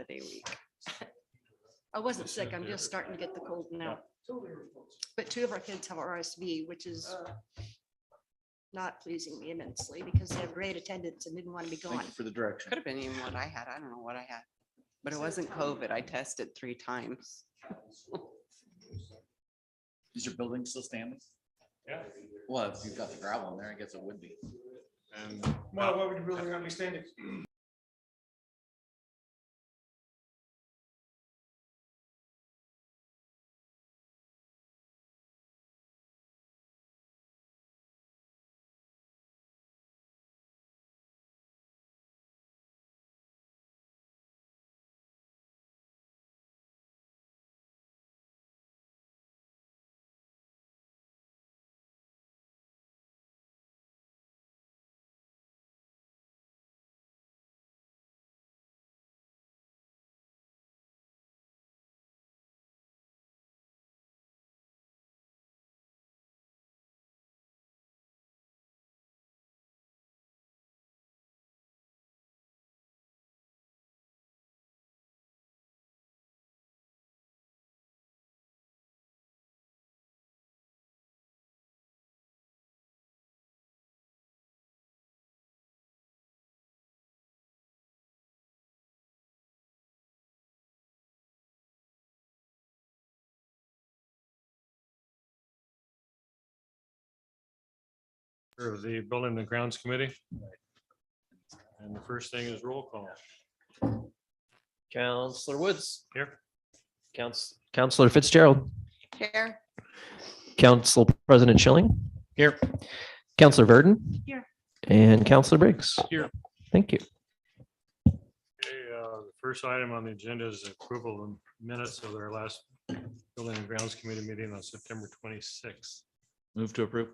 holiday week. I wasn't sick. I'm just starting to get the cold now. But 2 of our kids have RSV, which is not pleasing me immensely because they have great attendance and didn't want to be Thank gone. you for the direction. Could have been even what I had. I don't know what I had. But it wasn't COVID. I tested 3 times. Is your building still standing? Yeah. Well, if you've got the gravel in there, I guess it would be. And Well, what would you really not be standing? of the Building and Grounds Committee. And the first thing is roll call. Counselor Woods, Here. Counselor Fitzgerald, Here. Council President Schilling. Here. Counselor Verdon. Here. And Counselor Briggs. Here. Thank you. Okay, the first item on the agenda is approval of minutes of their last Building and Grounds Committee meeting on September 26th. Move to approve.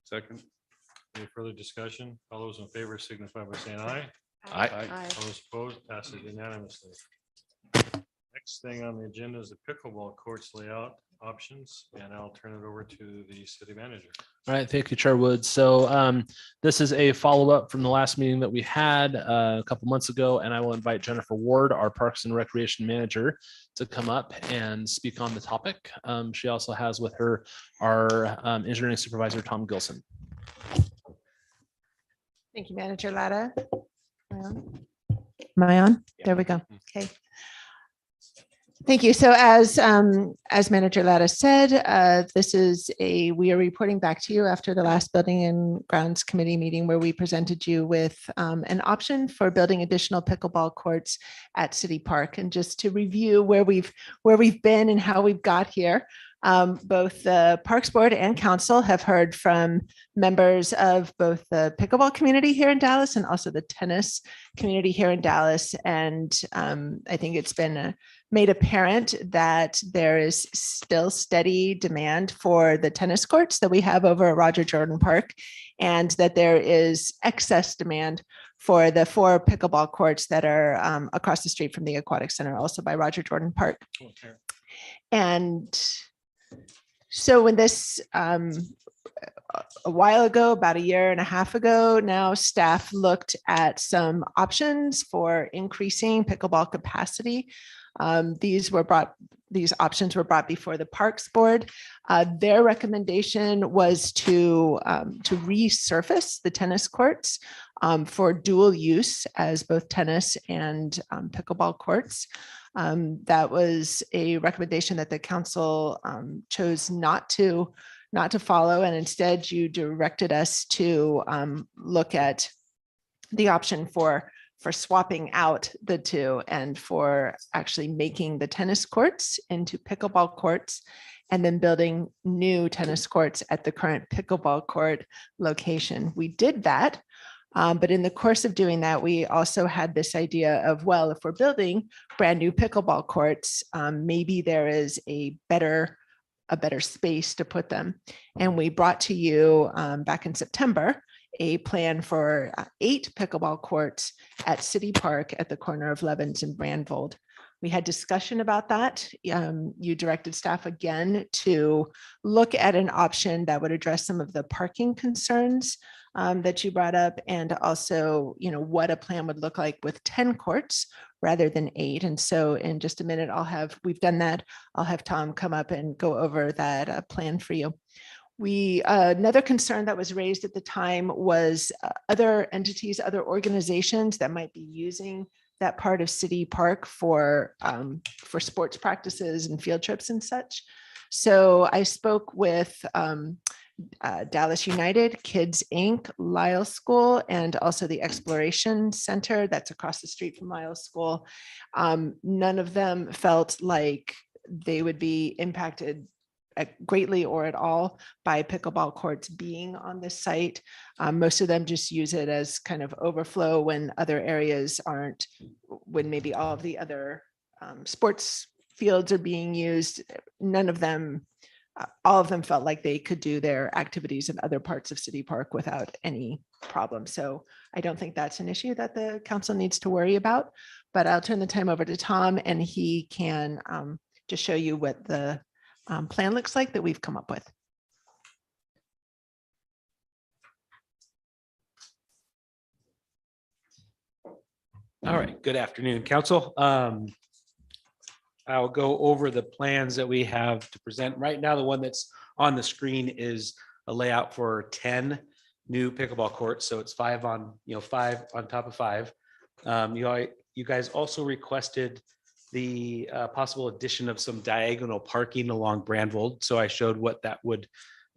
Second. Any further discussion? All those in favor signify by saying aye. Aye. Aye. All those opposed, passes unanimously. Next thing on the agenda is the pickleball courts layout options, and I'll turn it over to the city manager. All right, thank you, Chair Woods. So this is a follow-up from the last meeting that we had a couple months ago, and I will invite Jennifer Ward, our Parks and Recreation Manager, to come up and speak on the topic. She also has with her our Engineering Supervisor, Tom Gilson. Thank you, Manager Latta. Am I on? There we go. Okay. Thank you. So as Manager Latta said, we are reporting back to you after the last Building and Grounds Committee meeting where we presented you with an option for building additional pickleball courts at City Park. And just to review where we've been and how we've got here. Both the Parks Board and Council have heard from members of both the pickleball community here in Dallas and also the tennis community here in Dallas. And I think it's been made apparent that there is still steady demand for the tennis courts that we have over at Roger Jordan Park, and that there is excess demand for the 4 pickleball courts that are across the street from the Aquatic Center, also by Roger Jordan Park. Okay. And so when this, a while ago, about a year and a half ago now, staff looked at some options for increasing pickleball capacity. These options were brought before the Parks Board. Their recommendation was to resurface the tennis courts for dual use as both tennis and pickleball courts. That was a recommendation that the council chose not to follow, and instead you directed us to look at the option for swapping out the 2 and for actually making the tennis courts into pickleball courts and then building new tennis courts at the current pickleball court location. We did that. But in the course of doing that, we also had this idea of, well, if we're building brand new pickleball courts, maybe there is a better space to put them. And we brought to you back in September a plan for 8 pickleball courts at City Park at the corner of Levens and Brandvold. We had discussion about that. You directed staff again to look at an option that would address some of the parking concerns that you brought up, and also, what a plan would look like with 10 courts rather than 8. And so in just a minute, we've done that. I'll have Tom come up and go over that plan for you. Another concern that was raised at the time was other entities, other organizations that might be using that part of City Park for sports practices and field trips and such. So I spoke with Dallas United, Kids Inc., Lyle School, and also the Exploration Center that's across the street from Lyle School. None of them felt like they would be impacted greatly or at all by pickleball courts being on this site. Most of them just use it as kind of overflow when other areas aren't, when maybe all of the other sports fields are being used. None of them, all of them felt like they could do their activities in other parts of City Park without any problem. So I don't think that's an issue that the council needs to worry about, but I'll turn the time over to Tom and he can just show you what the plan looks like that we've come up with. All right, good afternoon, council. I'll go over the plans that we have to present. Right now, the one that's on the screen is a layout for 10 new pickleball courts. So it's 5 on, 5 on top of 5. You guys also requested the possible addition of some diagonal parking along Brandvold. So I showed what that would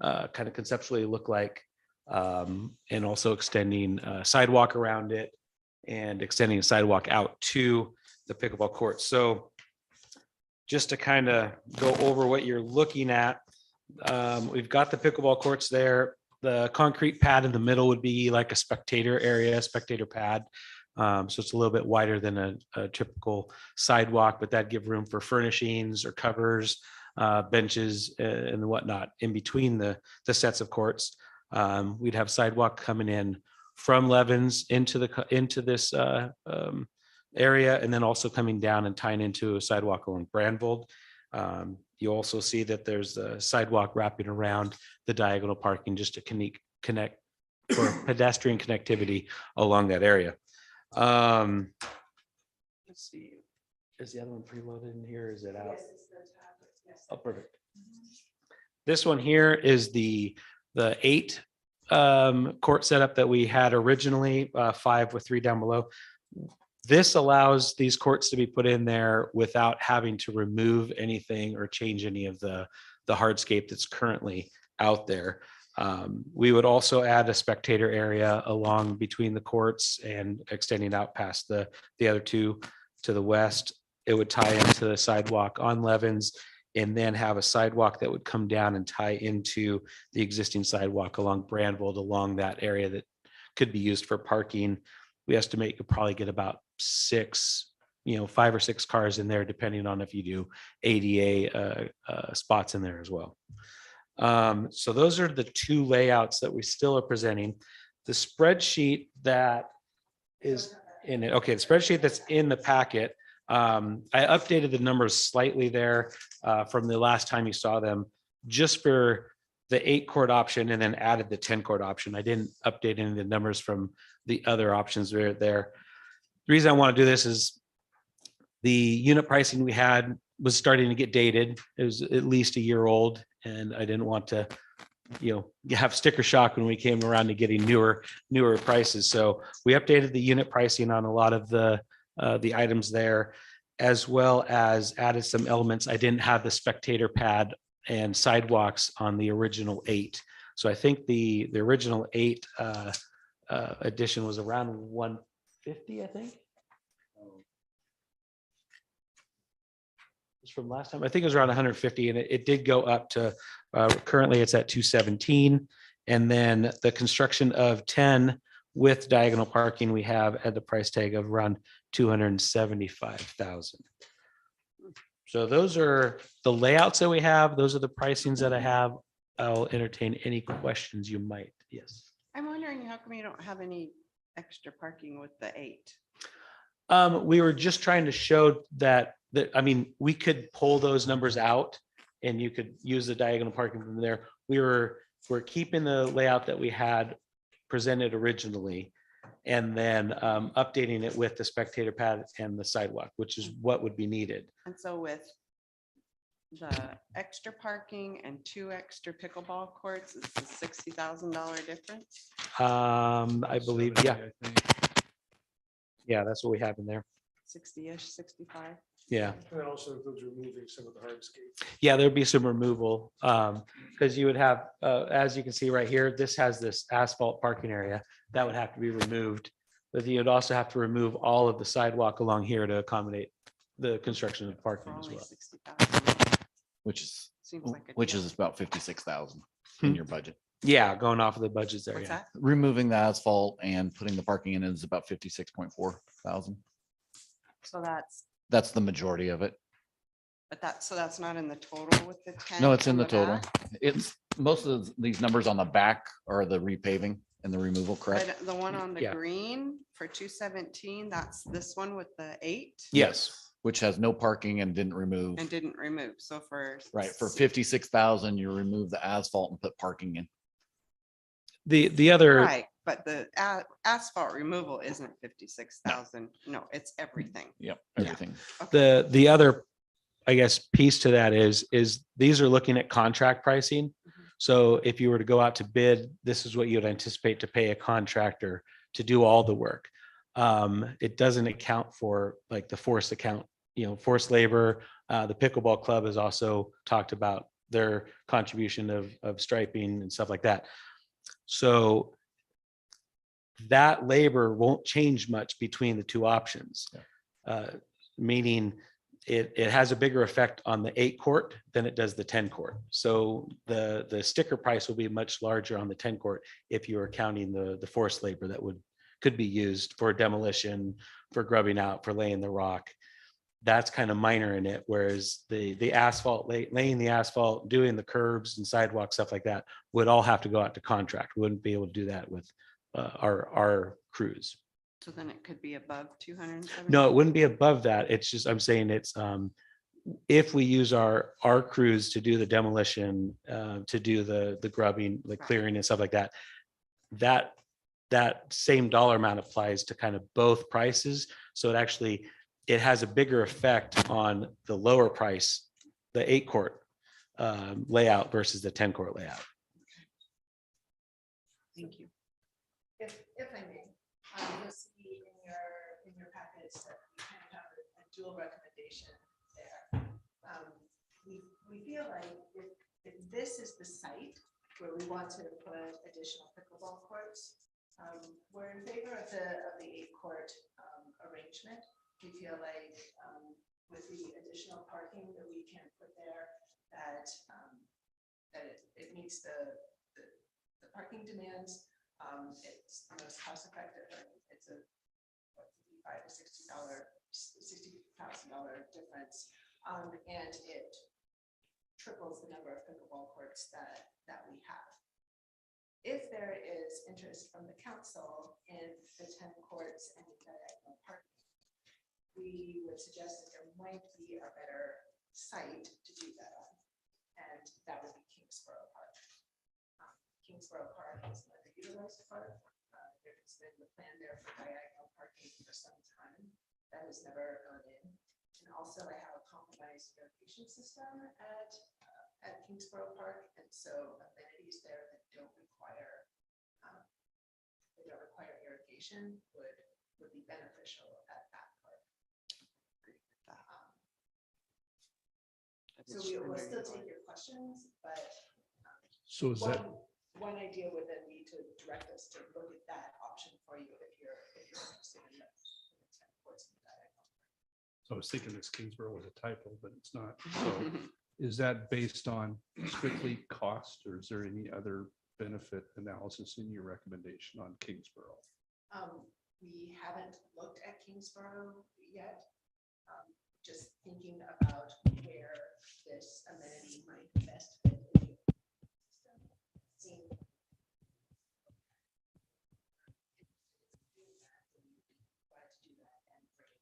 kind of conceptually look like, and also extending a sidewalk around it and extending a sidewalk out to the pickleball court. So just to kind of go over what you're looking at, we've got the pickleball courts there. The concrete pad in the middle would be like a spectator area, spectator pad. So it's a little bit wider than a typical sidewalk, but that'd give room for furnishings or covers, benches and whatnot in between the sets of courts. We'd have sidewalk coming in from Levens into this area, and then also coming down and tying into a sidewalk along Brandvold. You also see that there's a sidewalk wrapping around the diagonal parking just to connect for pedestrian connectivity along that area. Let's see, is the other one preloaded in here? Is it out? Oh, perfect. This one here is the 8 court setup that we had originally, 5 with 3 down below. This allows these courts to be put in there without having to remove anything or change any of the hardscape that's currently out there. We would also add a spectator area along between the courts and extending out past the other 2 to the west. It would tie into the sidewalk on Levens and then have a sidewalk that would come down and tie into the existing sidewalk along Brandvold, along that area that could be used for parking. We estimate you could probably get about 5 or 6 cars in there, depending on if you do ADA spots in there as well. So those are the 2 layouts that we still are presenting. The spreadsheet that is in it. Okay, the spreadsheet that's in the packet. I updated the numbers slightly there from the last time you saw them, just for the 8 court option, and then added the 10 court option. I didn't update any of the numbers from the other options there. The reason I want to do this is the unit pricing we had was starting to get dated. It was at least a year old, and I didn't want to, have sticker shock when we came around to getting newer prices. So we updated the unit pricing on a lot of the items there, as well as added some elements. I didn't have the spectator pad and sidewalks on the original 8. So I think the original 8 edition was around 150, I think. From last time, I think it was around 150, and it did go up to currently it's at 217. And then the construction of 10 with diagonal parking, we have at the price tag of around 275,000. So those are the layouts that we have. Those are the pricings that I have. I'll entertain any questions you might. Yes. I'm wondering how come you don't have any extra parking with the 8? We were just trying to show that we could pull those numbers out and you could use the diagonal parking from there. We're keeping the layout that we had presented originally. and then updating it with the spectator pad and the sidewalk, which is what would be needed. And so with the extra parking and 2 extra pickleball courts, it's a $60,000 difference. I believe, yeah, 70, I think. yeah, that's what we have in there. 60-ish, 65. Yeah. And that also includes removing some of the hardscape. Yeah, there'd be some removal, because you would have, as you can see right here, this has this asphalt parking area that would have to be removed. But you'd also have to remove all of the sidewalk along here to accommodate the construction of For parking as only well. 60,000. Which is, Seems like a which deal. is about 56,000 Hmm. in your budget. Yeah, going off of the budgets there, What's yeah. that? Removing the asphalt and putting the parking in is about 56.4 thousand. So That's the majority of it. so that's not in the total with the 10. No, it's in on the total. back? It's, most of these numbers on the back are the repaving and the removal, correct? But the one on the Yeah. green for 217, that's this one with the 8 Yes. Which has no parking and didn't remove. and didn't remove. So for. Right, for 56,000, you remove the asphalt and put parking in. The other, Right, but the asphalt removal isn't 56,000. No, it's everything. Yep, Yeah. everything. the other, I guess, piece to that is these are looking at contract pricing. So if you were to go out to bid, this is what you'd anticipate to pay a contractor to do all the work. It doesn't account for like the forced account, forced labor. The pickleball club has also talked about their contribution of striping and stuff like that. So that labor won't change much between the two options. Meaning it has a bigger effect on the 8 court than it does the 10 court. So the sticker price will be much larger on the 10 court if you are counting the forced labor that could be used for demolition, for grubbing out, for laying the rock. That's kind of minor in it, whereas the asphalt, laying the asphalt, doing the curbs and sidewalks, stuff like that, would all have to go out to contract. We wouldn't be able to do that with our crews. So then it could be above 270. No, it wouldn't be above that. It's just, I'm saying it's, if we use our crews to do the demolition, to do the grubbing, the clearing and stuff like that, that same dollar amount applies to kind of both prices. So it has a bigger effect on the lower price, the 8 court layout versus the 10 court layout. Thank you. If I may, you'll see in your package that we kind of have a dual recommendation there. We feel like if this is the site where we want to put additional pickleball courts, we're in favor of the 8 court arrangement. We feel like with the additional parking that we can put there, that it meets the parking demands. It's the most cost effective. It's a $55 to $60,000 difference, and it triples the number of pickleball courts that we have. If there is interest from the council in the 10 courts and the diagonal parking, we would suggest that there might be a better site to do that on, and that would be Kingsborough Park. Kingsborough Park is an underutilized park. There's been the plan there for diagonal parking for some time. That has never gone in. And also I have a compromised irrigation system at Kingsborough Park. And so amenities there that don't require irrigation would be beneficial at that park. So we will still take your questions, but So is that, one idea would then be to direct us to look at that option for you if you're interested in the 10 courts in the diagonal. So I was thinking this Kingsborough was a typo, but it's not. So is that based on strictly cost, or is there any other benefit analysis in your recommendation on Kingsborough? We haven't looked at Kingsborough yet. Just thinking about where this amenity might best fit in the system. Seeing glad to do that and bring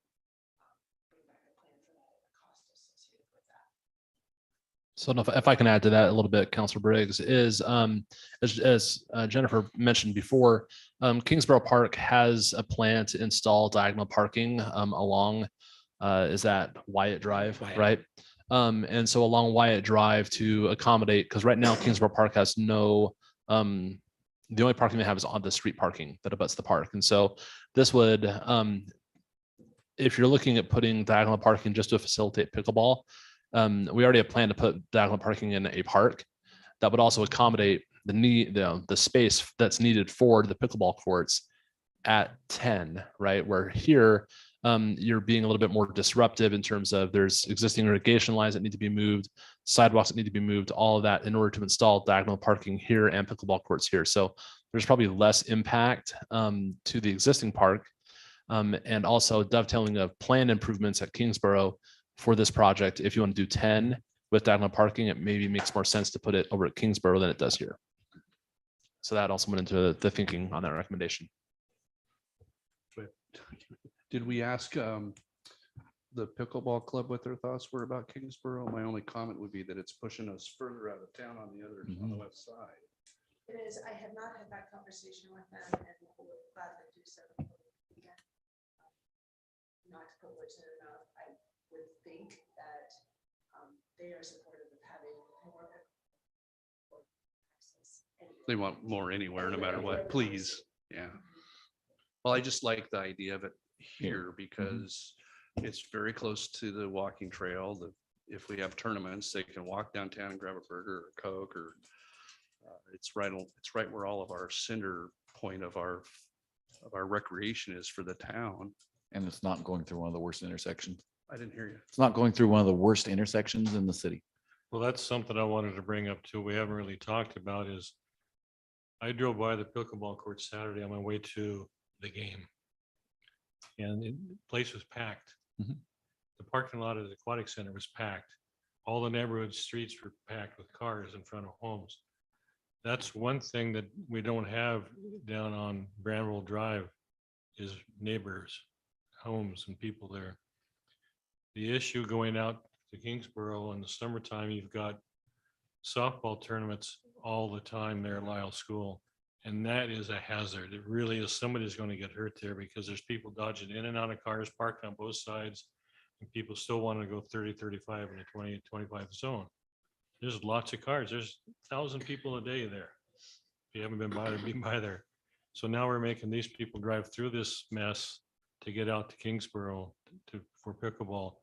back a plan for that and the cost associated with that. So if I can add to that a little bit, Councilor Briggs, is as Jennifer mentioned before, Kingsborough Park has a plan to install diagonal parking along, is that Wyatt Drive, Wyatt. right? And so along Wyatt Drive to accommodate, because right now Kingsborough Park has no, the only parking they have is on the street parking that abuts the park. And so this would, if you're looking at putting diagonal parking just to facilitate pickleball, we already have planned to put diagonal parking in a park that would also accommodate the need, the space that's needed for the pickleball courts at 10, right? Where here, you're being a little bit more disruptive in terms of there's existing irrigation lines that need to be moved, sidewalks that need to be moved, all of that in order to install diagonal parking here and pickleball courts here. So there's probably less impact to the existing park, and also dovetailing of planned improvements at Kingsborough for this project. If you want to do 10 with diagonal parking, it maybe makes more sense to put it over at Kingsborough than it does here. So that also went into the thinking on that recommendation. Did we ask the pickleball club what their thoughts were about Kingsborough? My only comment would be that it's pushing us further out of town on the other, on the west side. It is, I have not had that conversation with them and will gladly do so. Again, not to put words in their mouth, I would think that they are supportive of having more. access anywhere. They want more anywhere, no matter what, please. Yeah. Well, I just like the idea of it here because it's very close to the walking trail. If we have tournaments, they can walk downtown and grab a burger or Coke, or it's right where all of our center point of our recreation is for the town. And it's not going through one of the worst intersections. I didn't hear you. It's not going through one of the worst intersections in the city. Well, that's something I wanted to bring up too. We haven't really talked about is I drove by the pickleball court Saturday on my way to the game. And the place was packed. Mhm. The parking lot of the aquatic center was packed. All the neighborhood streets were packed with cars in front of homes. That's one thing that we don't have down on Granville Drive is neighbors, homes and people there. The issue going out to Kingsborough in the summertime, you've got softball tournaments all the time there at Lyle School. And that is a hazard. It really is. Somebody's going to get hurt there because there's people dodging in and out of cars parked on both sides. And people still want to go 30, 35 in a 20, 25 zone. There's lots of cars. There's 1,000 people a day there. If you haven't been by there, be by there. So now we're making these people drive through this mess to get out to Kingsborough for pickleball.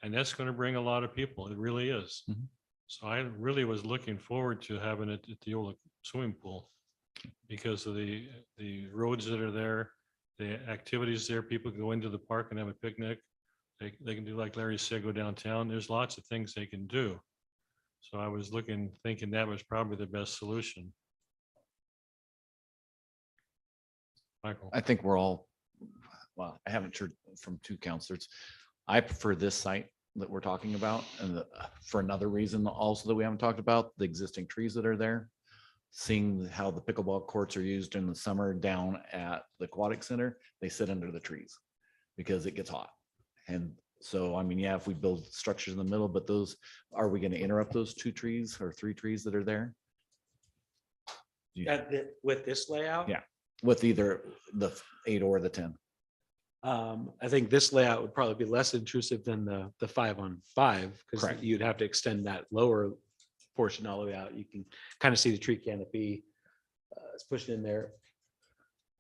And that's going to bring a lot of people. It really is. Mhm. So I really was looking forward to having it at the old swimming pool because of the roads that are there, the activities there. People can go into the park and have a picnic. They can do like Larry said, go downtown. There's lots of things they can do. So I was thinking that was probably the best solution. Michael. I think we're all, well, I haven't heard from two counselors. I prefer this site that we're talking about, and for another reason also that we haven't talked about, the existing trees that are there. Seeing how the pickleball courts are used in the summer down at the aquatic center, they sit under the trees because it gets hot. And so, I mean, yeah, if we build structures in the middle, but those, are we going to interrupt those 2 trees or 3 trees that are there? With this layout? Yeah. With either the 8 or the 10. I think this layout would probably be less intrusive than the 5-on-5 because Correct. you'd have to extend that lower portion all the way out. You can kind of see the tree canopy. It's pushed in there.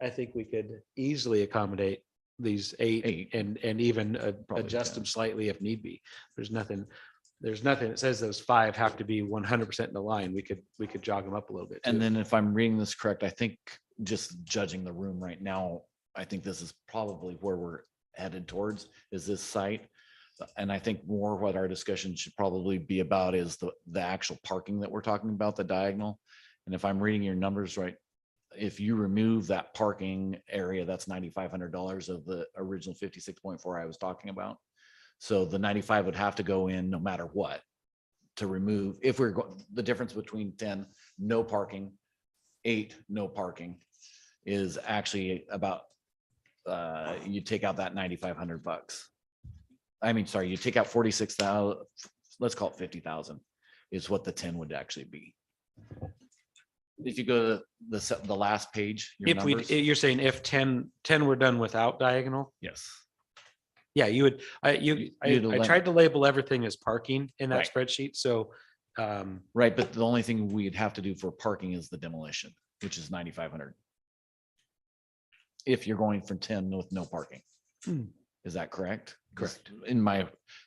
I think we could easily accommodate these 8 and even Probably adjust 10. them slightly if need be. There's nothing that says those 5 have to be 100% in the line. We could jog them up a little bit. And too. then if I'm reading this correct, I think just judging the room right now, I think this is probably where we're headed towards, is this site. And I think more what our discussion should probably be about is the actual parking that we're talking about, the diagonal. And if I'm reading your numbers right, if you remove that parking area, that's $9,500 of the original 56.4 I was talking about. So the 95 would have to go in no matter what to remove, if we're going, the difference between 10, no parking, 8, no parking is actually about, you take out that $9,500. I mean, sorry, you take out 46,000, let's call it 50,000. is what the 10 would actually be. If you go to the last page, your If we, numbers. you're saying if 10 were done without diagonal? Yes. Yeah, you would, I You'd tried to label everything as parking in that Right. spreadsheet, so. Right, but the only thing we'd have to do for parking is the demolition, which is 9,500. If you're going from 10 with no parking. Hmm. Is that correct? Correct.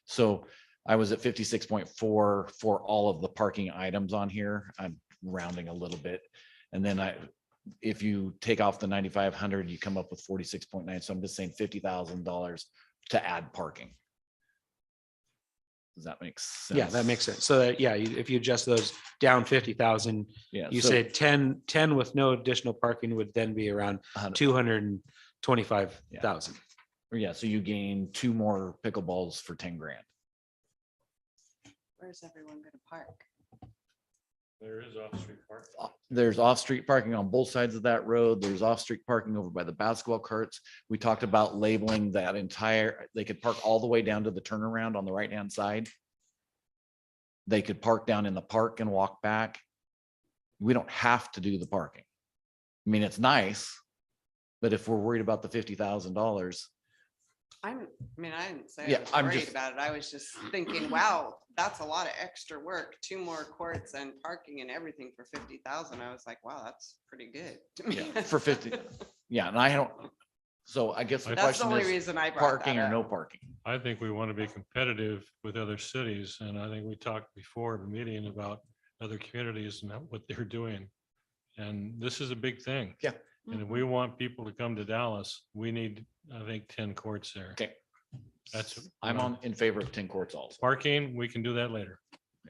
So I was at 56.4 for all of the parking items on here. I'm rounding a little bit. And then if you take off the 9,500, you come up with 46.9. So I'm just saying $50,000 to add parking. Does that make sense? Yeah, that makes sense. So that, yeah, if you adjust those down 50,000, Yeah. you so said 10 with no additional parking would then be around 100 225,000. Yeah, so you gain 2 more pickleballs for 10 grand. Where's everyone gonna park? There is off-street parking. There's off-street parking on both sides of that road. There's off-street parking over by the basketball courts. We talked about labeling that entire, they could park all the way down to the turnaround on the right-hand side. They could park down in the park and walk back. We don't have to do the parking. I mean, it's nice, but if we're worried about the $50,000, I didn't say Yeah, I was I'm worried just- about it. I was just thinking, wow, that's a lot of extra work, 2 more courts and parking and everything for 50,000. I was like, wow, that's pretty good to me. yeah, for 50, yeah, and I don't, so I guess the That's the question only is reason I brought parking that or no up. parking. I think we want to be competitive with other cities, and I think we talked before the meeting about other communities and what they're doing. And this is a big thing. Yeah. And if we want people to come to Dallas, we need, I think, 10 courts there. Okay. That's. I'm in favor of 10 courts also. Parking, we can do that later.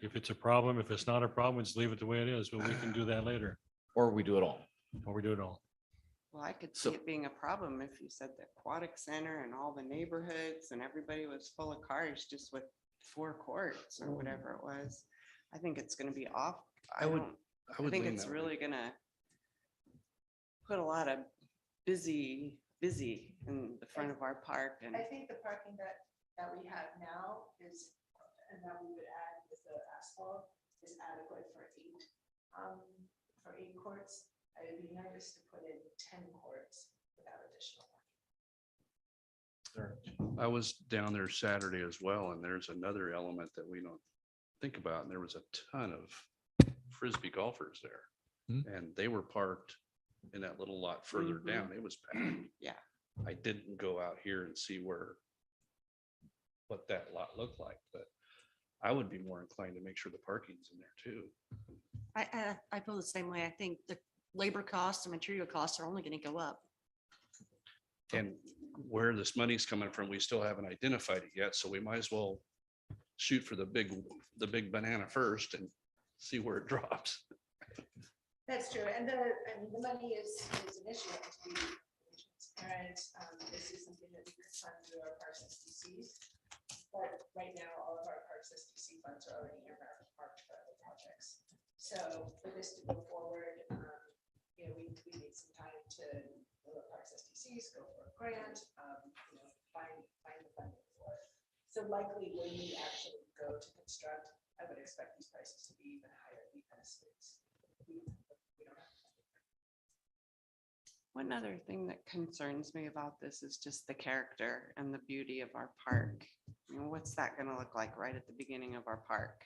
If it's a problem, if it's not a problem, just leave it the way it is, but we can do that later, Or we do it all. or we do it all. Well, I could So- see it being a problem if you said the aquatic center and all the neighborhoods and everybody was full of cars just with 4 courts or whatever it was. I think it's gonna be off. I would- don't, I I would think lean it's that way. really gonna put a lot of busy in the front of our park and. I think the parking that we have now is, and that we would add with the asphalt, is adequate for 8 courts. I would be nervous to put in 10 courts without additional. I was down there Saturday as well, and there's another element that we don't think about, and there was a ton of Frisbee golfers there. And they were parked in that little lot further Mhm. down. It was packed. Yeah. I didn't go out here and see what that lot looked like, but I would be more inclined to make sure the parking's in there too. I feel the same way. I think the labor costs and material costs are only going to go up. And where this money's coming from, we still haven't identified it yet, so we might as well shoot for the big banana first and see where it drops. That's true, and the money is an issue, to be transparent. This is something that we could fund through our Parks SDCs. But right now, all of our Parks SDC funds are already earmarked for other projects. So for this to go forward, we need some time to go to Parks SDCs, go for a grant, find the funding for it. So likely when we actually go to construct, I would expect these prices to be even higher because we don't have. One other thing that concerns me about this is just the character and the beauty of our park. What's that gonna look like right at the beginning of our park?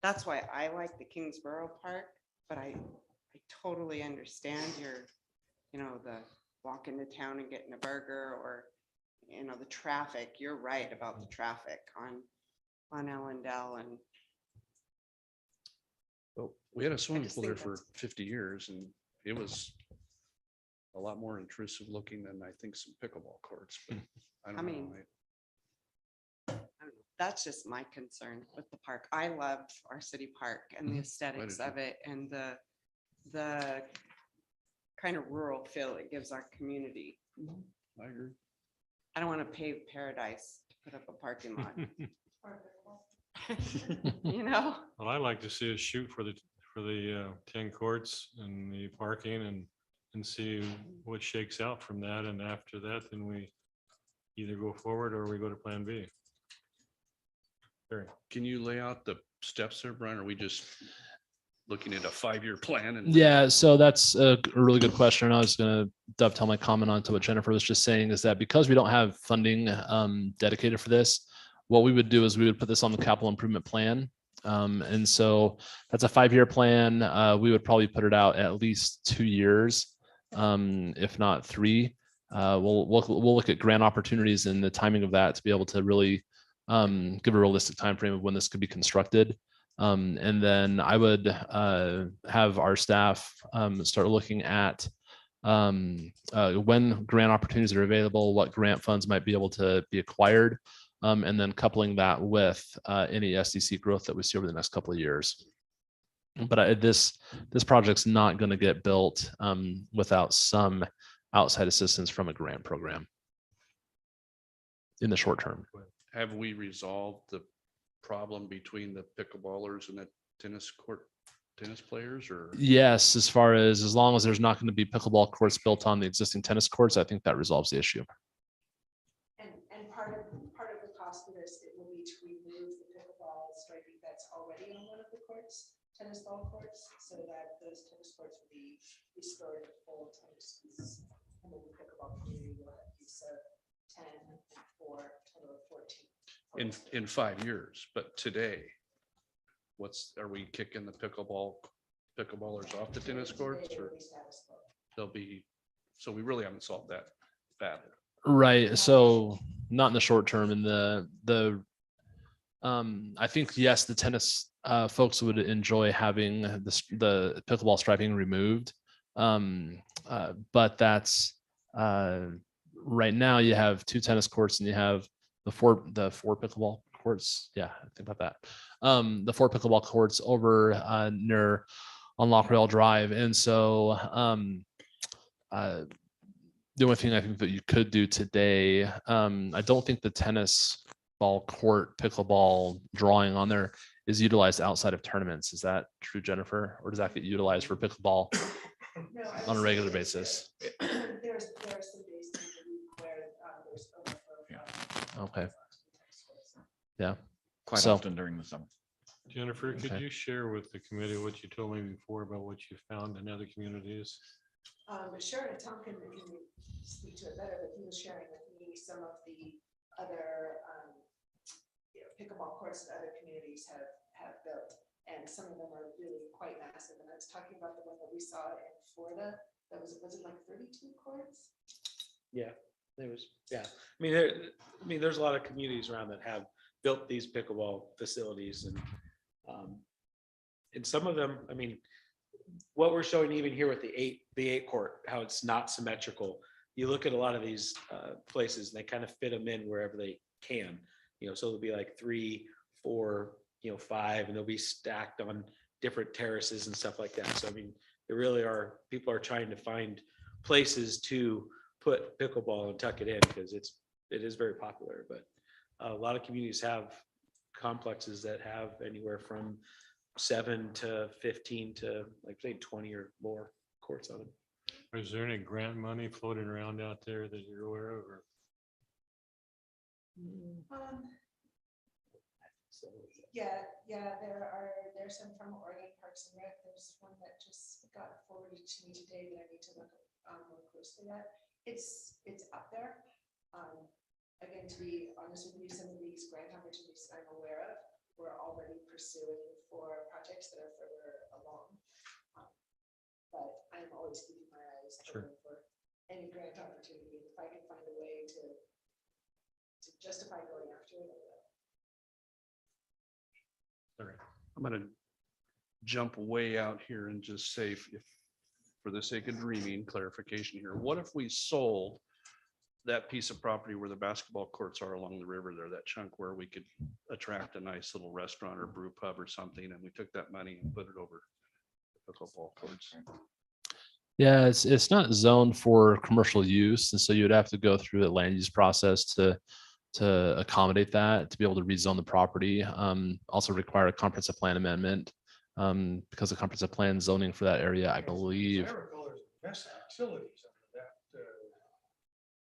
That's why I like the Kingsborough Park, but I totally understand the walk into town and getting a burger or, the traffic. You're right about the traffic on Ellendale and But we had a swimming just pool there think for that's- 50 years and it was a lot more intrusive looking than I think some pickleball courts, but I I don't mean, know. I don't know. That's just my concern with the park. I love our city park and the aesthetics too. of it and the kind of rural feel it gives our community. I agree. I don't want to pave paradise to put up a parking lot, Well, I like to see us shoot for the 10 courts and the parking and see what shakes out from that. And after that, then we either go forward or we go to plan B. Very. Can you lay out the steps there, Brian? Are we just looking at a 5-year plan? And Yeah, so that's a really good question. I was going to dovetail my comment onto what Jennifer was just saying, is that because we don't have funding dedicated for this, what we would do is we would put this on the capital improvement plan. And so that's a 5-year plan. We would probably put it out at least 2 years, if not 3. We'll look at grant opportunities and the timing of that to be able to really give a realistic timeframe of when this could be constructed. And then I would have our staff start looking at when grant opportunities are available, what grant funds might be able to be acquired, and then coupling that with any SDC growth that we see over the next couple of years. But this project's not going to get built without some outside assistance from a grant program in the short term. have we resolved the problem between the pickleballers and the tennis players, or? Yes, as long as there's not going to be pickleball courts built on the existing tennis courts, I think that resolves the issue. And part of the cost of this, it will be to remove the pickleball striping that's already on one of the courts, tennis ball courts, so that those tennis courts will be restored to full tennis use. And then the pickleball community will have use of 10 and 4, total of 14. In 5 years, but today, are we kicking the pickleballers off the tennis courts, or they'll be, so we really haven't solved that battle. Right. So not in the short term. In I think, yes, the tennis folks would enjoy having the pickleball striping removed. But that's right now you have 2 tennis courts and you have the four pickleball courts. Yeah, think about that. The 4 pickleball courts over near on Lock Rail Drive. And so the only thing I think that you could do today, I don't think the tennis ball court pickleball drawing on there is utilized outside of tournaments. Is that true, Jennifer? Or does that get utilized for pickleball on a regular basis? There are some days where there's overflow. Okay. Yeah. Quite So- often during the summer. Jennifer, could Okay. you share with the committee what you told me before about what you found in other communities? Sure, and Tom can speak to it better, but he was sharing with me some of the other pickleball courts that other communities have built. And some of them are really quite massive. And I was talking about the one that we saw in Florida, that was it like 32 courts? Yeah, there was, yeah. There's a lot of communities around that have built these pickleball facilities, and some of them, what we're showing even here with the eight court, how it's not symmetrical. You look at a lot of these places, and they kind of fit them in wherever they can. So it'll be like 3, 4, 5, and they'll be stacked on different terraces and stuff like that. So there really are, people are trying to find places to put pickleball and tuck it in, because it is very popular. But a lot of communities have complexes that have anywhere from 7 to 15 to, like, say, 20 or more courts on them. Is there any grant money floating around out there that you're aware of? Or? There's some from Oregon Parks and Rec. There's one that just got forwarded to me today that I need to look more closely at. It's up there. Again, to be honest with you, some of these grant opportunities I'm aware of, we're already pursuing for projects that are further along. But I'm always keeping my eyes open for any grant opportunity. If I can find a way to justify going after it, I will. I'm gonna jump way out here and just say, if for the sake of dreaming, clarification here, what if we sold that piece of property where the basketball courts are along the river there, that chunk where we could attract a nice little restaurant or brew pub or something, and we took that money and put it over the pickleball courts? Yeah, it's not zoned for commercial use, and so you'd have to go through the land use process to accommodate that, to be able to rezone the property. Also require a comprehensive plan amendment, because the comprehensive plan zoning for that area, I believe. As I recall, there's domestic utilities under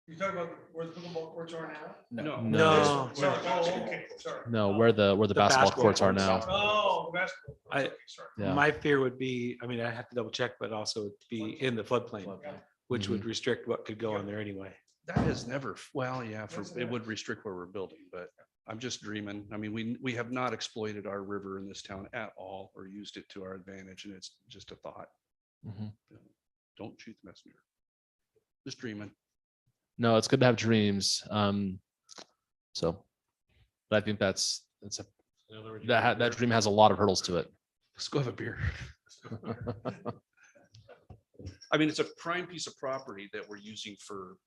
that. You talking about where the pickleball courts are now? No. No. Sorry, oh, okay, sorry. No, where the basketball courts are now. Oh, the basketball. courts, I- okay, sorry. Yeah. My fear would be, I mean, I have to double check, but also it'd be in the floodplain, which would restrict what could go on there anyway. That has never, well, yeah, it would restrict where we're building, but I'm just dreaming. I mean, we have not exploited our river in this town at all or used it to our advantage, and it's just a thought. Mhm. Don't shoot the messenger. Just dreaming. No, it's good to have dreams. So but I think that's a, In other words, that dream has a lot of hurdles to it. Let's go have a beer. I mean, it's a prime piece of property that we're using for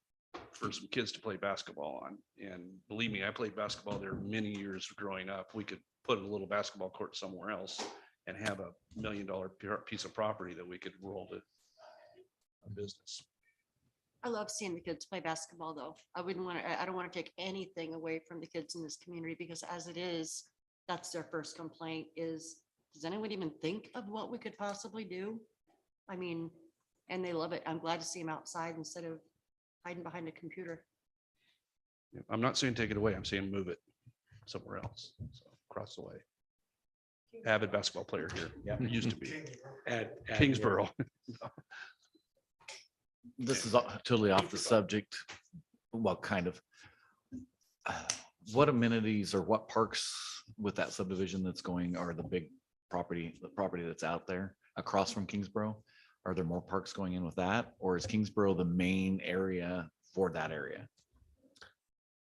some kids to play basketball on. And believe me, I played basketball there many years growing up. We could put a little basketball court somewhere else and have $1 million piece of property that we could roll to a business. I love seeing the kids play basketball, though. I wouldn't want to, I don't want to take anything away from the kids in this community because as it is, that's their first complaint is, does anyone even think of what we could possibly do? I mean, and they love it. I'm glad to see them outside instead of hiding behind a computer. Yeah, I'm not saying take it away. I'm saying move it somewhere else. So across the way. Avid basketball player here. Yeah, used to be. Add Kingsborough. This is totally off the subject. Well, kind of. What amenities or what parks with that subdivision that's going are the big property, the property that's out there across from Kingsborough? Are there more parks going in with that? Or is Kingsborough the main area for that area?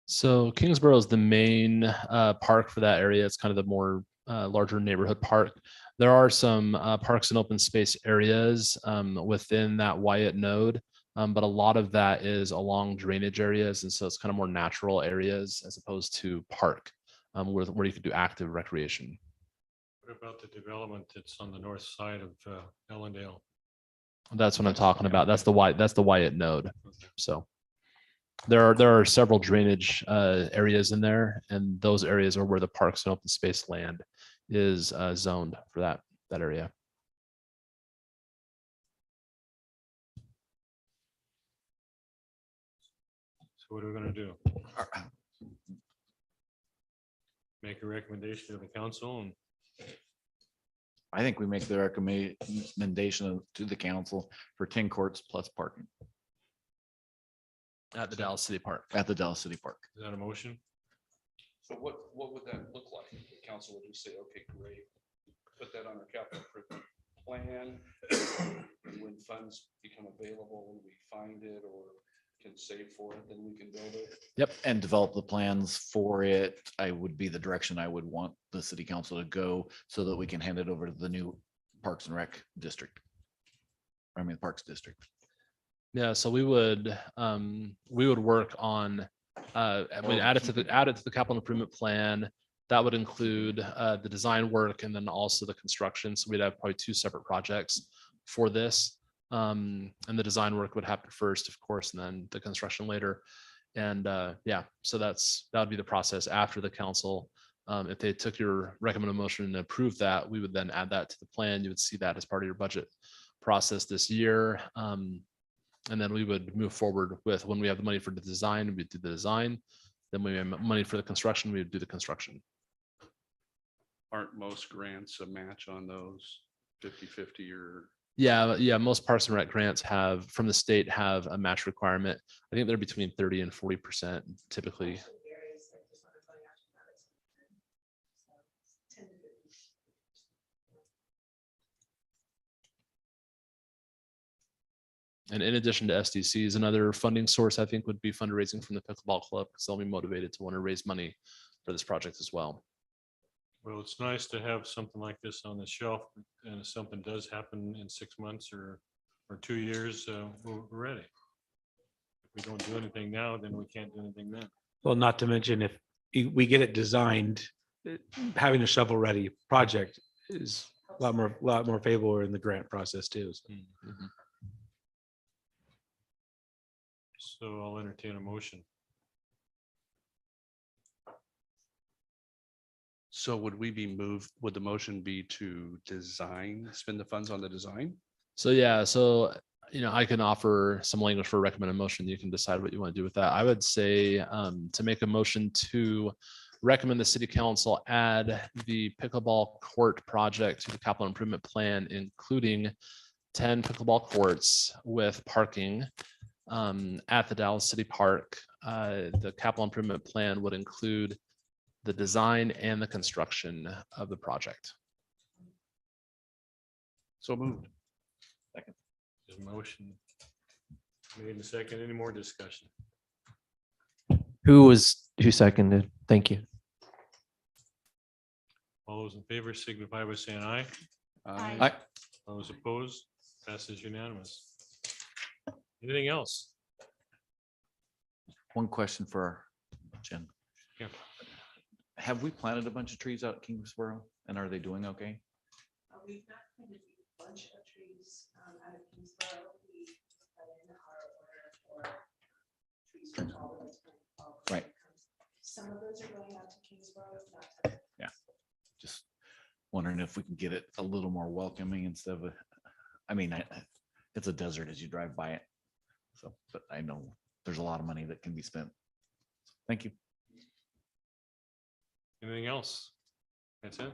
So Kingsborough is the main park for that area. It's kind of the more larger neighborhood park. There are some parks and open space areas within that Wyatt node, but a lot of that is along drainage areas. And so it's kind of more natural areas as opposed to park where you could do active recreation. What about the development that's on the north side of Ellendale? That's what I'm talking about. That's the Wyatt node. So there are several drainage areas in there, and those areas are where the parks and open space land is zoned for that area. So what are we gonna do? Make a recommendation to the council and I think we make the recommendation to the council for 10 courts plus parking At the Dallas City Park. at the Dallas City Park. is that a motion? So what would that look like? The council would just say, okay, great. Put that on our capital improvement plan. And when funds become available, when we find it or can save for it, then we can build it. Yep, and develop the plans for it. I would be the direction I would want the city council to go so that we can hand it over to the new Parks and Rec district. I mean, Parks District. Yeah, so we would work on we'd add it to the capital improvement plan. That would include the design work and then also the construction. So we'd have probably 2 separate projects for this. And the design work would happen first, of course, and then the construction later. And yeah, so that would be the process after the council. If they took your recommended motion and approved that, we would then add that to the plan. You would see that as part of your budget process this year. And then we would move forward with when we have the money for the design, we do the design. Then when we have money for the construction, we would do the construction. Aren't most grants a match on those 50-50 or? Yeah, most Parks and Rec grants from the state have a match requirement. I think they're between 30 and 40% typically. And in addition to SDCs, another funding source I think would be fundraising from the pickleball club because they'll be motivated to want to raise money for this project as well. Well, it's nice to have something like this on the shelf, and if something does happen in 6 months or 2 years, we're ready. If we don't do anything now, then we can't do anything then. Well, not to mention if we get it designed, having a shovel ready project is a lot more favorable in the grant process too. So. Mhm. So I'll entertain a motion. So would the motion be to spend the funds on the design? So yeah, so I can offer some language for recommended motion. You can decide what you want to do with that. I would say to make a motion to recommend the city council add the pickleball court project to the capital improvement plan, including 10 pickleball courts with parking at the Dallas City Park. The capital improvement plan would include the design and the construction of the project. So moved. There's a motion made and second. Any more discussion? Who seconded? Thank you. All those in favor signify by saying aye. Aye. Those opposed, passes unanimous. Anything else? One question for Jen. Yeah. Have we planted a bunch of trees out at Kingsborough and are they doing okay? We've not planted a bunch of trees out of Kingsborough. We put in our order for trees for tolerance. Right. Some of those are going out to Kingsborough, not to Just wondering if we can get it a little more welcoming instead of, it's a desert as you drive by it. So, but I know there's a lot of money that can be spent. Thank you. Anything else? That's it?